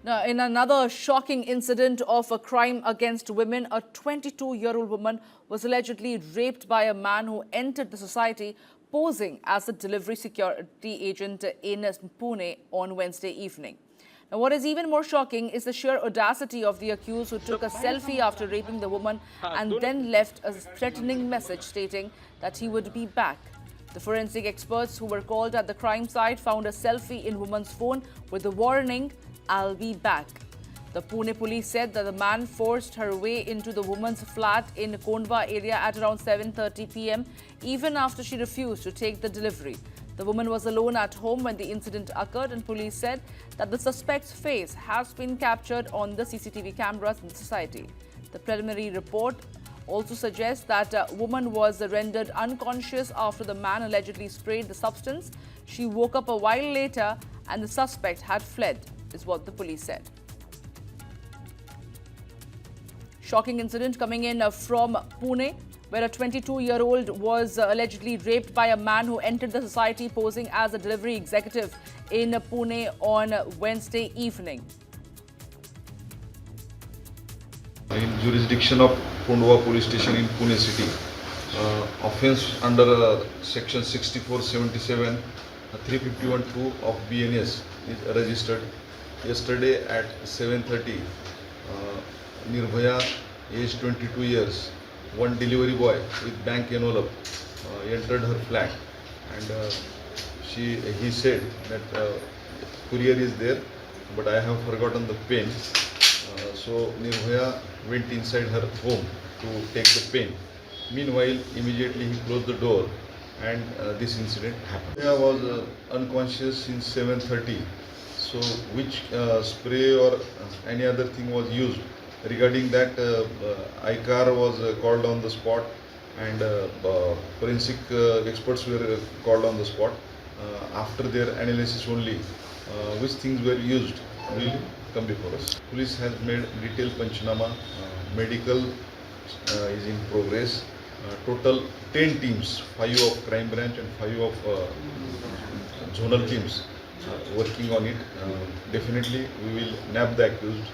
Now, in another shocking incident of a crime against women, a 22-year-old woman was allegedly raped by a man who entered the society posing as a delivery security agent in Pune on Wednesday evening. Now, what is even more shocking is the sheer audacity of the accused, who took a selfie after raping the woman and then left a threatening message stating that he would be back. The forensic experts who were called at the crime site found a selfie in woman's phone with the warning, "I'll be back." The Pune police said that the man forced her way into the woman's flat in Kondwa area at around 7:30 p.m. even after she refused to take the delivery. The woman was alone at home when the incident occurred, and police said that the suspect's face has been captured on the CCTV cameras in the society. The preliminary report also suggests that a woman was rendered unconscious after the man allegedly sprayed the substance. She woke up a while later and the suspect had fled, is what the police said. Shocking incident coming in from Pune, where a 22-year-old was allegedly raped by a man who entered the society posing as a delivery executive in Pune on Wednesday evening. In jurisdiction of Kondwa Police Station in Pune City, offence under section 6477 351(2) of BNS is registered. Yesterday at 7:30, Nirbhaya, age 22 years, one delivery boy with bank envelope entered her flat, and he said that courier is there, but I have forgotten the pen. So Nirbhaya went inside her home to take the pen. Meanwhile, immediately he closed the door, and this incident happened. Nirbhaya was unconscious since 7:30. So which spray or any other thing was used? Regarding that, ICAR was called on the spot, and forensic experts were called on the spot. After their analysis only, which things were used will come before us. Police has made detailed Panchnama. Medical is in progress. Total 10 teams, 5 of crime branch and 5 of zonal teams working on it. Definitely we will nab the accused.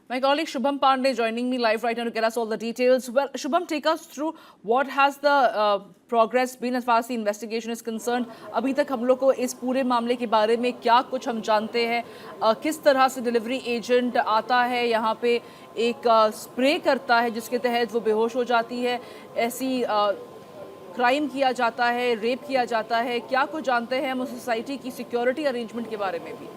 My colleague Shubham Pandey joining me live right now to get us all the details. Well, Shubham, take us through what has the progress been as far as the investigation is concerned. अभी तक हम लोग को इस पूरे मामले के बारे में क्या कुछ हम जानते हैं, किस तरह से डिलीवरी एजेंट आता है यहाँ पे, एक स्प्रे करता है जिसके तहत वो बेहोश हो जाती है, ऐसी क्राइम किया जाता है, रेप किया जाता है, क्या कुछ जानते हैं हम उस सोसाइटी की सिक्योरिटी अरेंजमेंट के बारे में भी?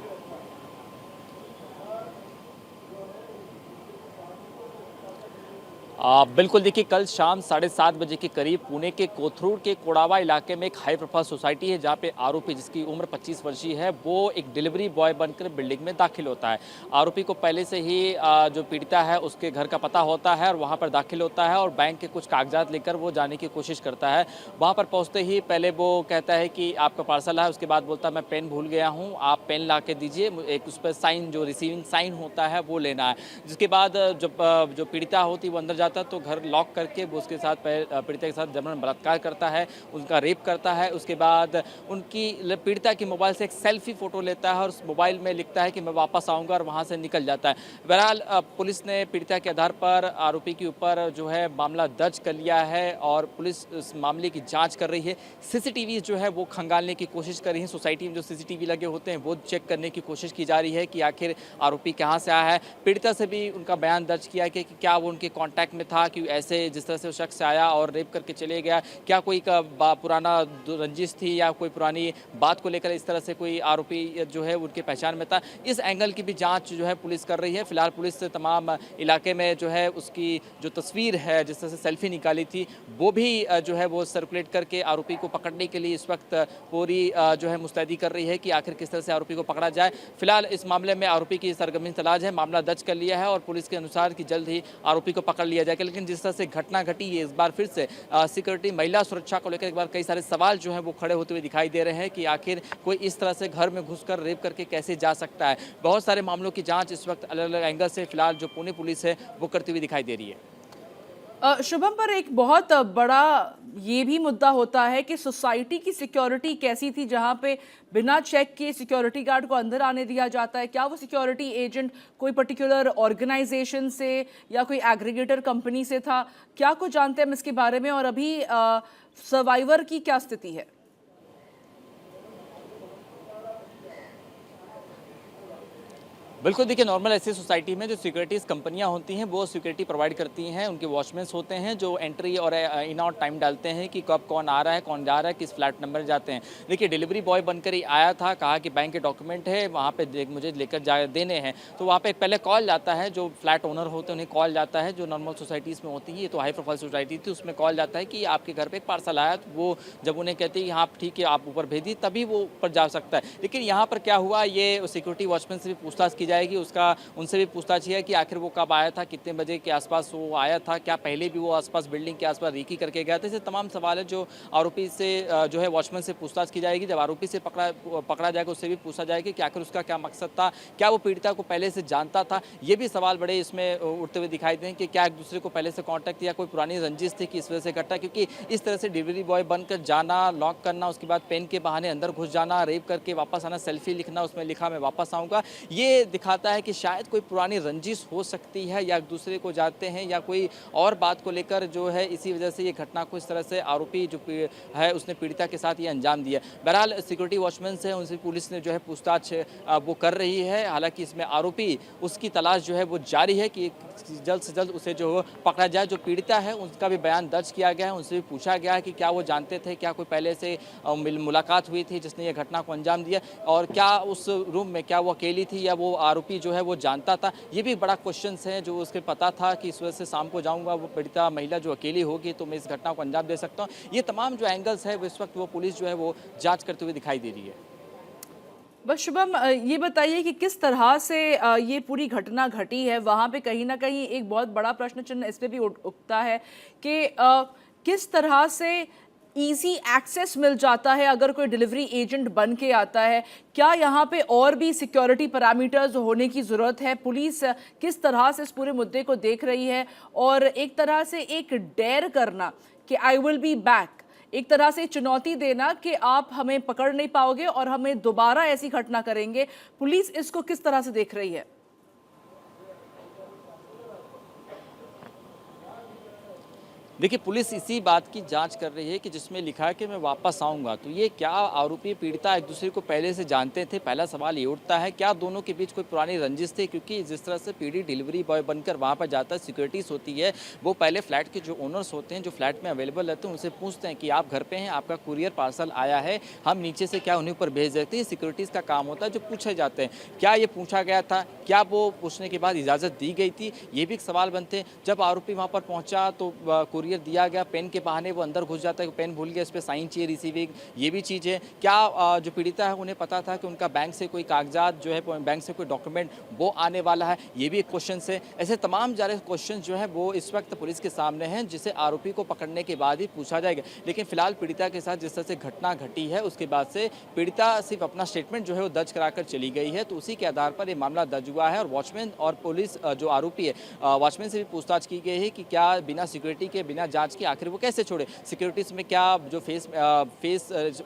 बिल्कुल, देखिए कल शाम 7:30 बजे के करीब पुणे के कोथरूड के कोडावा इलाके में एक हाई प्रोफाइल सोसाइटी है, जहां पे आरोपी, जिसकी उम्र 25 वर्षीय है, वो एक डिलीवरी बॉय बनकर बिल्डिंग में दाखिल होता है। आरोपी को पहले से ही जो पीड़िता है उसके घर का पता होता है और वहां पर दाखिल होता है और बैंक के कुछ कागजात लेकर वो जाने की कोशिश करता है। वहां पर पहुंचते ही पहले वो कहता है कि आपका पार्सल है, उसके बाद बोलता है मैं पेन भूल गया हूँ, आप पेन ला के दीजिए, एक उस पर साइन, जो रिसीविंग साइन होता है वो लेना है। जिसके बाद जो पीड़िता होती है वो अंदर जाता है तो घर लॉक करके वो उसके साथ पीड़िता के साथ जबरन बलात्कार करता है, उनका रेप करता है। उसके बाद उनकी पीड़िता की मोबाइल से एक सेल्फी फोटो लेता है और उस मोबाइल में लिखता है कि मैं वापस आऊँगा, और वहाँ से निकल जाता है। बहरहाल पुलिस ने पीड़िता के आधार पर आरोपी के ऊपर जो है मामला दर्ज कर लिया है और पुलिस इस मामले की जाँच कर रही है। CCTV जो है वो खंगालने की कोशिश कर रही है। सोसाइटी में जो CCTV लगे होते हैं वो चेक करने की कोशिश की जा रही है कि आखिर आरोपी कहाँ से आया है। पीड़िता से भी उनका बयान दर्ज किया कि क्या वो उनके कॉन्टैक्ट में था, कि ऐसे जिस तरह से वो शख्स आया और रेप करके चले गया, क्या कोई पुराना रंजिश थी या कोई पुरानी बात को लेकर इस तरह से कोई आरोपी जो है उनके पहचान में था। इस एंगल की भी जांच जो है पुलिस कर रही है। फिलहाल पुलिस तमाम इलाके में जो है उसकी जो तस्वीर है, जिस तरह से सेल्फी निकाली थी, वो भी जो है वो सर्कुलेट करके आरोपी को पकड़ने के लिए इस वक्त पूरी जो है मुस्तैदी कर रही है कि आखिर किस तरह से आरोपी को पकड़ा जाए। फिलहाल इस मामले में आरोपी की सरगर्मी तलाश है, मामला दर्ज कर लिया है और पुलिस के अनुसार कि जल्द ही आरोपी को पकड़ लिया जाएगा। लेकिन जिस तरह से घटना घटी है, इस बार फिर से सिक्योरिटी, महिला सुरक्षा को लेकर एक बार कई सारे सवाल जो हैं वो खड़े होते हुए दिखाई दे रहे हैं कि आखिर कोई इस तरह से घर में घुसकर रेप करके कैसे जा सकता है। बहुत सारे मामलों की जांच इस वक्त अलग अलग एंगल से फिलहाल जो पुणे पुलिस है वो करती हुई दिखाई दे रही है। शुभम, पर एक बहुत बड़ा ये भी मुद्दा होता है कि सोसाइटी की सिक्योरिटी कैसी थी जहां पे बिना चेक किए सिक्योरिटी गार्ड को अंदर आने दिया जाता है। क्या वो सिक्योरिटी एजेंट कोई पर्टिकुलर ऑर्गेनाइजेशन से या कोई एग्रीगेटर कंपनी से था? क्या कुछ जानते हैं हम इसके बारे में, और अभी सर्वाइवर की क्या स्थिति है? बिल्कुल, देखिए नॉर्मल ऐसी सोसाइटी में जो सिक्योरिटीज़ कंपनियां होती हैं वो सिक्योरिटी प्रोवाइड करती हैं, उनके वॉचमैन्स होते हैं जो एंट्री और इन आउट टाइम डालते हैं कि कब कौन आ रहा है, कौन जा रहा है, किस फ्लैट नंबर जाते हैं। देखिए डिलीवरी बॉय बनकर ही आया था, कहा कि बैंक के डॉक्यूमेंट है वहाँ पे मुझे लेकर जा देने हैं, तो वहाँ पे पहले कॉल जाता है, जो फ्लैट ओनर होते हैं उन्हें कॉल जाता है, जो नॉर्मल सोसाइटीज़ में होती है, ये तो हाई प्रोफाइल सोसाइटी थी, उसमें कॉल जाता है कि आपके घर पर एक पार्सल आया, तो वो जब उन्हें कहते हैं हाँ ठीक है आप ऊपर भेजिए, तभी वो ऊपर जा सकता है। लेकिन यहाँ पर क्या हुआ, ये सिक्योरिटी वॉचमैन से भी पूछताछ की जाएगी, उनसे भी पूछताछ है कि आखिर वो कब आया था, कितने बजे के आसपास वो आया था, क्या पहले भी वो आसपास बिल्डिंग के आसपास रेकी करके गया था। ऐसे तमाम सवाल है जो आरोपी से जो है वॉचमैन से पूछताछ की जाएगी। जब आरोपी से पकड़ा जाएगा उससे भी पूछा जाएगा कि आखिर उसका क्या मकसद था, क्या वो पीड़िता को पहले से जानता था। ये भी सवाल बड़े इसमें उठते हुए दिखाई दें कि क्या एक दूसरे को पहले से कॉन्टैक्ट किया, कोई पुरानी रंजिश थी कि इस वजह से घटा, क्योंकि इस तरह से डिलीवरी बॉय बनकर जाना, लॉक करना, उसके बाद पेन के बहाने अंदर घुस जाना, रेप करके वापस आना, सेल्फी लिखना, उसमें लिखा मैं वापस आऊँगा, ये दिखाता है कि शायद कोई पुरानी रंजिश हो सकती है या एक दूसरे को जानते हैं या कोई और बात को लेकर जो है इसी वजह से ये घटना को इस तरह से आरोपी जो है उसने पीड़िता के साथ ये अंजाम दिया। बहरहाल सिक्योरिटी वॉचमैन से उनसे पुलिस ने जो है पूछताछ वो कर रही है। हालांकि इसमें आरोपी उसकी तलाश जो है वो जारी है कि जल्द से जल्द उसे जो पकड़ा जाए। जो पीड़िता है उसका भी बयान दर्ज किया गया है, उनसे भी पूछा गया है कि क्या वो जानते थे, क्या कोई पहले से मुलाकात हुई थी जिसने ये घटना को अंजाम दिया, और क्या उस रूम में क्या वो अकेली थी या वो आरोपी जो है वो जानता था। ये भी बड़ा क्वेश्चन है जो उसके पता था कि इस वजह से शाम को जाऊंगा, वो पीड़िता महिला जो अकेली होगी तो मैं इस घटना को अंजाम दे सकता हूँ। ये तमाम जो एंगल्स है वो इस वक्त वो पुलिस जो है वो जांच करते हुए दिखाई दे रही है। बस शुभम, ये बताइए कि किस तरह से ये पूरी घटना घटी है। वहाँ पे कहीं ना कहीं एक बहुत बड़ा प्रश्न चिन्ह इस पे भी उठता है कि किस तरह से इजी एक्सेस मिल जाता है अगर कोई डिलीवरी एजेंट बन के आता है। क्या यहाँ पे और भी सिक्योरिटी पैरामीटर्स होने की ज़रूरत है? पुलिस किस तरह से इस पूरे मुद्दे को देख रही है? और एक तरह से एक डेयर करना कि आई विल बी बैक, एक तरह से चुनौती देना कि आप हमें पकड़ नहीं पाओगे और हमें दोबारा ऐसी घटना करेंगे, पुलिस इसको किस तरह से देख रही है? देखिए पुलिस इसी बात की जांच कर रही है कि जिसमें लिखा है कि मैं वापस आऊंगा, तो ये क्या आरोपी पीड़िता एक दूसरे को पहले से जानते थे? पहला सवाल ये उठता है, क्या दोनों के बीच कोई पुरानी रंजिश थी? क्योंकि जिस तरह से पीड़ित डिलीवरी बॉय बनकर वहाँ पर जाता है, सिक्योरिटीज़ होती है, वो पहले फ्लैट के जो ओनर्स होते हैं, जो फ्लैट में अवेलेबल रहते हैं, उनसे पूछते हैं कि आप घर पर हैं, आपका कुरियर पार्सल आया है, हम नीचे से क्या उन्हीं पर भेज देते हैं। सिक्योरिटीज़ का काम होता है जो पूछे जाते हैं। क्या ये पूछा गया था? क्या वो पूछने के बाद इजाज़त दी गई थी? ये भी एक सवाल बनते हैं। जब आरोपी वहाँ पर पहुँचा तो कुरियर दिया गया, पेन के बहाने वो अंदर घुस जाता है, पेन भूल गया, इस पर साइन चाहिए, रिसीविंग, ये भी चीज़ है। क्या जो पीड़िता है उन्हें पता था कि उनका बैंक से कोई कागजात जो है, बैंक से कोई डॉक्यूमेंट वो आने वाला है? ये भी एक क्वेश्चन है। ऐसे तमाम सारे क्वेश्चन जो है वो इस वक्त पुलिस के सामने हैं, जिसे आरोपी को पकड़ने के बाद ही पूछा जाएगा। लेकिन फिलहाल पीड़िता के साथ जिस तरह से घटना घटी है उसके बाद से पीड़िता सिर्फ अपना स्टेटमेंट जो है वो दर्ज कराकर चली गई है, तो उसी के आधार पर यह मामला दर्ज हुआ है। और वॉचमैन और पुलिस जो आरोपी है, वॉचमैन से भी पूछताछ की गई है कि क्या बिना सिक्योरिटी के, बिना जांच के आखिर वो कैसे छोड़े। सिक्योरिटीज में क्या जो फेस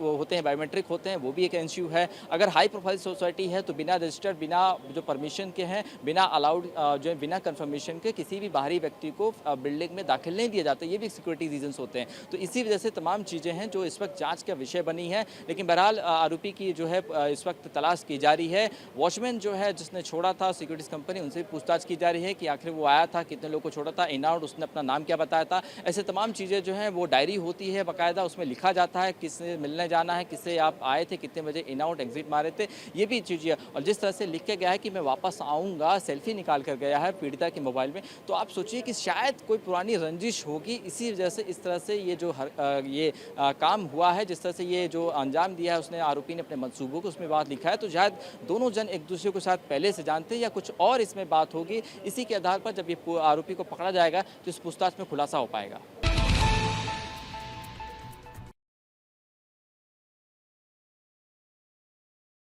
वो होते हैं, बायोमेट्रिक होते हैं, वो भी एक इश्यू है। अगर हाई प्रोफाइल सोसाइटी है तो बिना रजिस्टर्ड, बिना जो परमिशन के हैं, बिना अलाउड जो है, बिना कंफर्मेशन के किसी भी बाहरी व्यक्ति को बिल्डिंग में दाखिल नहीं दिया जाता। ये भी सिक्योरिटी रीजंस होते हैं। तो इसी वजह से तमाम चीज़ें हैं जो इस वक्त जाँच का विषय बनी है। लेकिन बहरहाल आरोपी की जो है इस वक्त तलाश की जा रही है। वॉचमैन जो है जिसने छोड़ा था सिक्योरिटीज कंपनी, उनसे पूछताछ की जा रही है कि आखिर वो आया था, कितने लोगों को छोड़ा था, इन आउट, उसने अपना नाम क्या बताया था। ऐसे तमाम चीज़ें जो हैं वो डायरी होती है बाकायदा, उसमें लिखा जाता है किससे मिलने जाना है, किससे आप आए थे, कितने बजे इन आउट एग्जिट मारे थे, ये भी चीज़ें। और जिस तरह से लिख के गया है कि मैं वापस आऊँगा, सेल्फी निकाल कर गया है पीड़िता के मोबाइल में, तो आप सोचिए कि शायद कोई पुरानी रंजिश होगी, इसी वजह से इस तरह से ये जो काम हुआ है, जिस तरह से ये जो अंजाम दिया है उसने, आरोपी ने अपने मंसूबों को उसमें बात लिखा है। तो शायद दोनों जन एक दूसरे को साथ पहले से जानते हैं या कुछ और इसमें बात होगी। इसी के आधार पर जब ये आरोपी को पकड़ा जाएगा तो इस पूछताछ में खुलासा हो पाएगा।